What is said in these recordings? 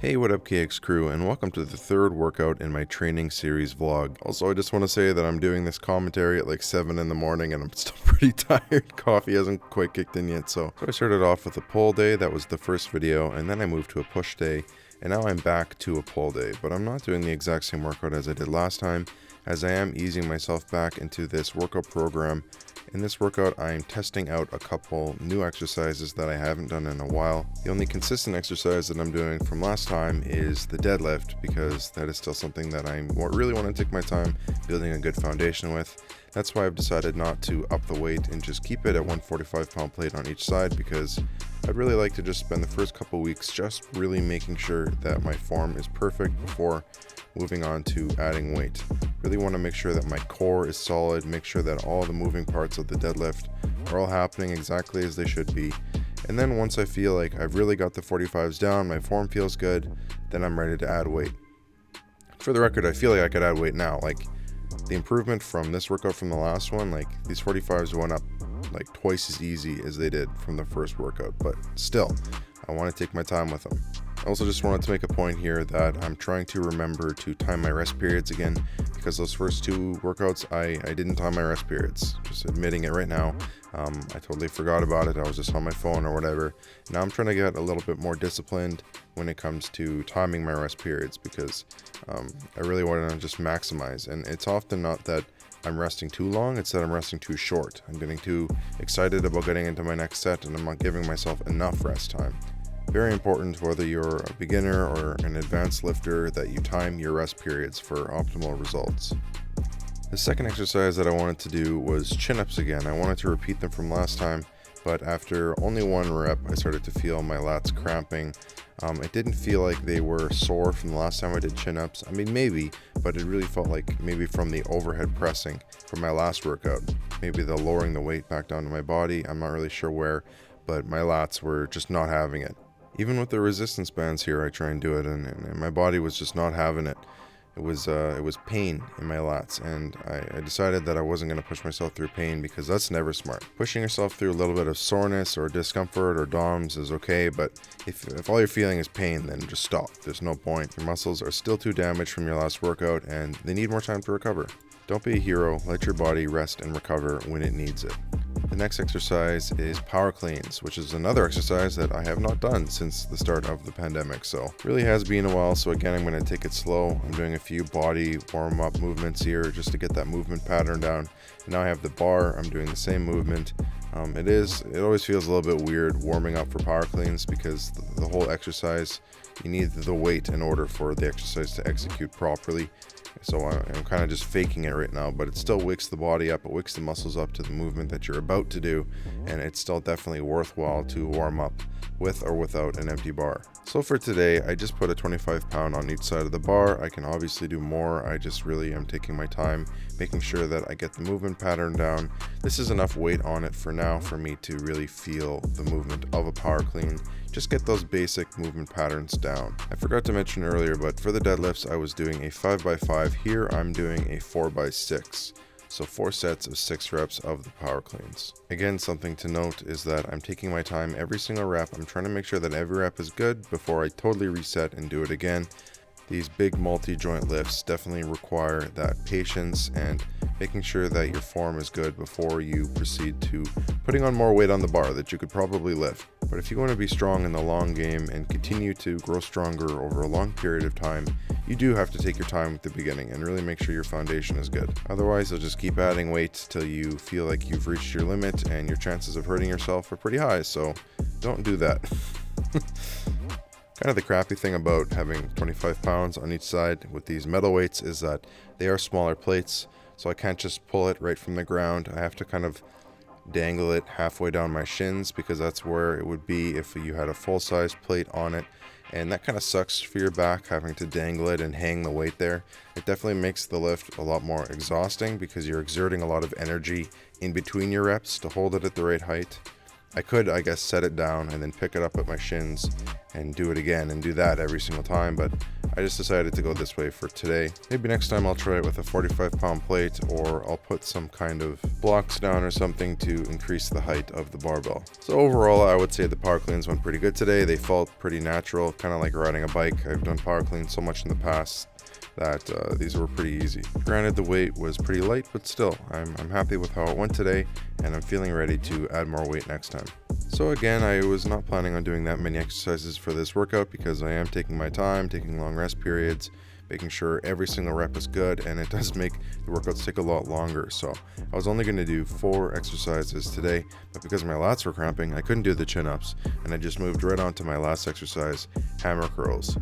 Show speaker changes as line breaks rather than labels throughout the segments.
Hey, what up KX crew, and welcome to the third workout in my training series vlog. Also, I just want to say that I'm doing this commentary at like 7 in the morning and I'm still pretty tired. Coffee hasn't quite kicked in yet, so I started off with a pull day. That was the first video, and then I moved to a push day, and now I'm back to a pull day. But I'm not doing the exact same workout as I did last time, as I am easing myself back into this workout program. In this workout, I am testing out a couple new exercises that I haven't done in a while. The only consistent exercise that I'm doing from last time is the deadlift, because that is still something that I really want to take my time building a good foundation with. That's why I've decided not to up the weight and just keep it at 145-pound plate on each side, because I'd really like to just spend the first couple weeks just really making sure that my form is perfect before moving on to adding weight. Really want to make sure that my core is solid, make sure that all the moving parts of the deadlift are all happening exactly as they should be. And then once I feel like I've really got the 45s down, my form feels good, then I'm ready to add weight. For the record, I feel like I could add weight now. Like, the improvement from this workout from the last one, like these 45s went up like twice as easy as they did from the first workout, but still, I want to take my time with them. I also just wanted to make a point here that I'm trying to remember to time my rest periods again, because those first two workouts, I didn't time my rest periods. Just admitting it right now. I totally forgot about it. I was just on my phone or whatever. Now I'm trying to get a little bit more disciplined when it comes to timing my rest periods, because I really want to just maximize. And it's often not that I'm resting too long, it's that I'm resting too short. I'm getting too excited about getting into my next set and I'm not giving myself enough rest time. Very important, whether you're a beginner or an advanced lifter, that you time your rest periods for optimal results. The second exercise that I wanted to do was chin-ups again. I wanted to repeat them from last time, but after only one rep, I started to feel my lats cramping. It didn't feel like they were sore from the last time I did chin-ups. I mean, maybe, but it really felt like maybe from the overhead pressing from my last workout. Maybe the lowering the weight back down to my body. I'm not really sure where, but my lats were just not having it. Even with the resistance bands here, I try and do it, and my body was just not having it. It was pain in my lats, and I decided that I wasn't going to push myself through pain, because that's never smart. Pushing yourself through a little bit of soreness or discomfort or DOMS is okay, but if all you're feeling is pain, then just stop. There's no point. Your muscles are still too damaged from your last workout, and they need more time to recover. Don't be a hero. Let your body rest and recover when it needs it. The next exercise is power cleans, which is another exercise that I have not done since the start of the pandemic, so really has been a while. So again, I'm going to take it slow. I'm doing a few body warm-up movements here just to get that movement pattern down. And now I have the bar. I'm doing the same movement. It always feels a little bit weird warming up for power cleans, because the whole exercise, you need the weight in order for the exercise to execute properly. So I'm kind of just faking it right now, but it still wakes the body up, it wakes the muscles up to the movement that you're about to do, and it's still definitely worthwhile to warm up with or without an empty bar. So for today, I just put a 25-pound on each side of the bar. I can obviously do more. I just really am taking my time, making sure that I get the movement pattern down. This is enough weight on it for now for me to really feel the movement of a power clean. Just get those basic movement patterns down. I forgot to mention earlier, but for the deadlifts, I was doing a 5x5. Here, I'm doing a 4x6. So 4 sets of 6 reps of the power cleans. Again, something to note is that I'm taking my time every single rep. I'm trying to make sure that every rep is good before I totally reset and do it again. These big multi-joint lifts definitely require that patience and making sure that your form is good before you proceed to putting on more weight on the bar that you could probably lift. But if you want to be strong in the long game and continue to grow stronger over a long period of time, you do have to take your time at the beginning and really make sure your foundation is good. Otherwise, you'll just keep adding weight till you feel like you've reached your limit, and your chances of hurting yourself are pretty high, so don't do that. Kind of the crappy thing about having 25 pounds on each side with these metal weights is that they are smaller plates, so I can't just pull it right from the ground. I have to kind of dangle it halfway down my shins, because that's where it would be if you had a full-size plate on it, and that kind of sucks for your back, having to dangle it and hang the weight there. It definitely makes the lift a lot more exhausting, because you're exerting a lot of energy in between your reps to hold it at the right height. I could, I guess, set it down and then pick it up at my shins and do it again and do that every single time, but I just decided to go this way for today. Maybe next time I'll try it with a 45-pound plate, or I'll put some kind of blocks down or something to increase the height of the barbell. So overall, I would say the power cleans went pretty good today. They felt pretty natural, kind of like riding a bike. I've done power cleans so much in the past that these were pretty easy. Granted, the weight was pretty light, but still, I'm happy with how it went today, and I'm feeling ready to add more weight next time. So again, I was not planning on doing that many exercises for this workout because I am taking my time, taking long rest periods, making sure every single rep is good, and it does make the workouts take a lot longer. So I was only going to do 4 exercises today, but because my lats were cramping, I couldn't do the chin-ups, and I just moved right on to my last exercise, hammer curls.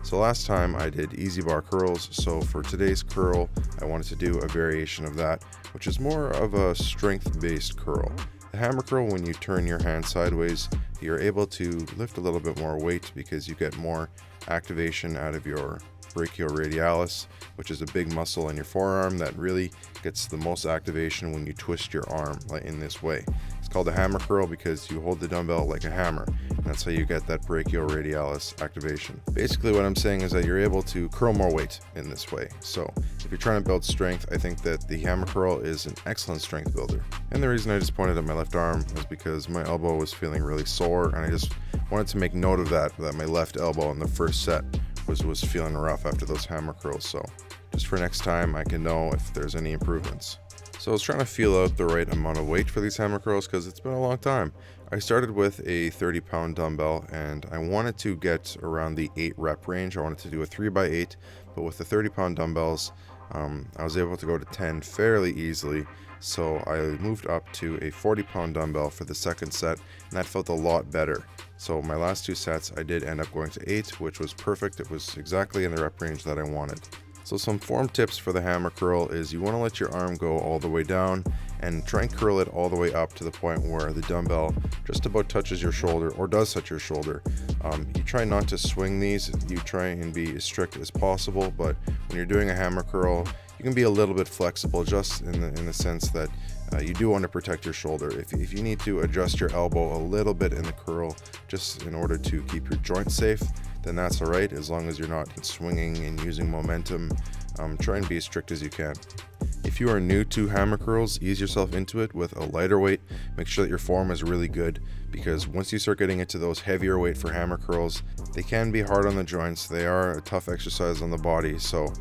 So last time I did easy bar curls, so for today's curl, I wanted to do a variation of that, which is more of a strength-based curl. The hammer curl, when you turn your hand sideways, you're able to lift a little bit more weight because you get more activation out of your brachioradialis, which is a big muscle in your forearm that really gets the most activation when you twist your arm like in this way. It's called a hammer curl because you hold the dumbbell like a hammer, and that's how you get that brachioradialis activation. Basically what I'm saying is that you're able to curl more weight in this way. So if you're trying to build strength, I think that the hammer curl is an excellent strength builder. And the reason I just pointed at my left arm was because my elbow was feeling really sore, and I just wanted to make note of that my left elbow in the first set was feeling rough after those hammer curls. So just for next time, I can know if there's any improvements. So I was trying to feel out the right amount of weight for these hammer curls because it's been a long time. I started with a 30-pound dumbbell, and I wanted to get around the 8 rep range. I wanted to do a 3x8, but with the 30-pound dumbbells, I was able to go to 10 fairly easily. So I moved up to a 40-pound dumbbell for the second set, and that felt a lot better. So my last 2 sets, I did end up going to 8, which was perfect. It was exactly in the rep range that I wanted. So some form tips for the hammer curl is you want to let your arm go all the way down and try and curl it all the way up to the point where the dumbbell just about touches your shoulder or does touch your shoulder. You try not to swing these. You try and be as strict as possible, but when you're doing a hammer curl, you can be a little bit flexible just in the sense that you do want to protect your shoulder. If you need to adjust your elbow a little bit in the curl just in order to keep your joint safe, then that's all right, as long as you're not swinging and using momentum. Try and be as strict as you can. If you are new to hammer curls, ease yourself into it with a lighter weight. Make sure that your form is really good, because once you start getting into those heavier weight for hammer curls, they can be hard on the joints. They are a tough exercise on the body, so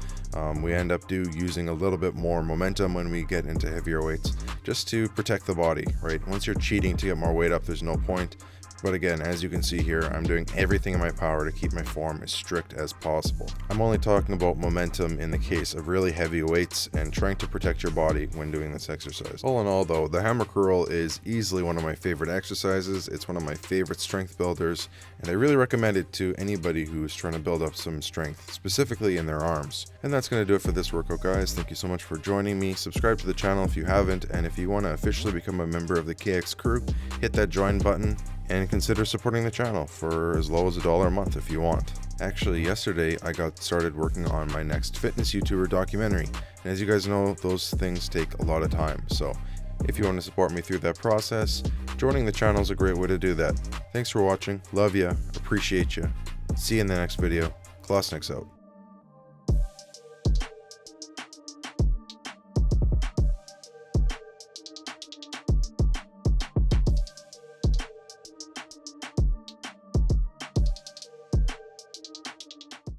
we end up using a little bit more momentum when we get into heavier weights, just to protect the body, right? Once you're cheating to get more weight up, there's no point. But again, as you can see here, I'm doing everything in my power to keep my form as strict as possible. I'm only talking about momentum in the case of really heavy weights and trying to protect your body when doing this exercise. All in all though, the hammer curl is easily one of my favorite exercises. It's one of my favorite strength builders, and I really recommend it to anybody who's trying to build up some strength, specifically in their arms. And that's going to do it for this workout, guys. Thank you so much for joining me. Subscribe to the channel if you haven't, and if you want to officially become a member of the KX crew, hit that join button and consider supporting the channel for as low as $1 a month if you want. Actually, yesterday I got started working on my next fitness YouTuber documentary, and as you guys know, those things take a lot of time. So if you want to support me through that process, joining the channel is a great way to do that. Thanks for watching. Love ya. Appreciate ya. See you in the next video. Klassen out.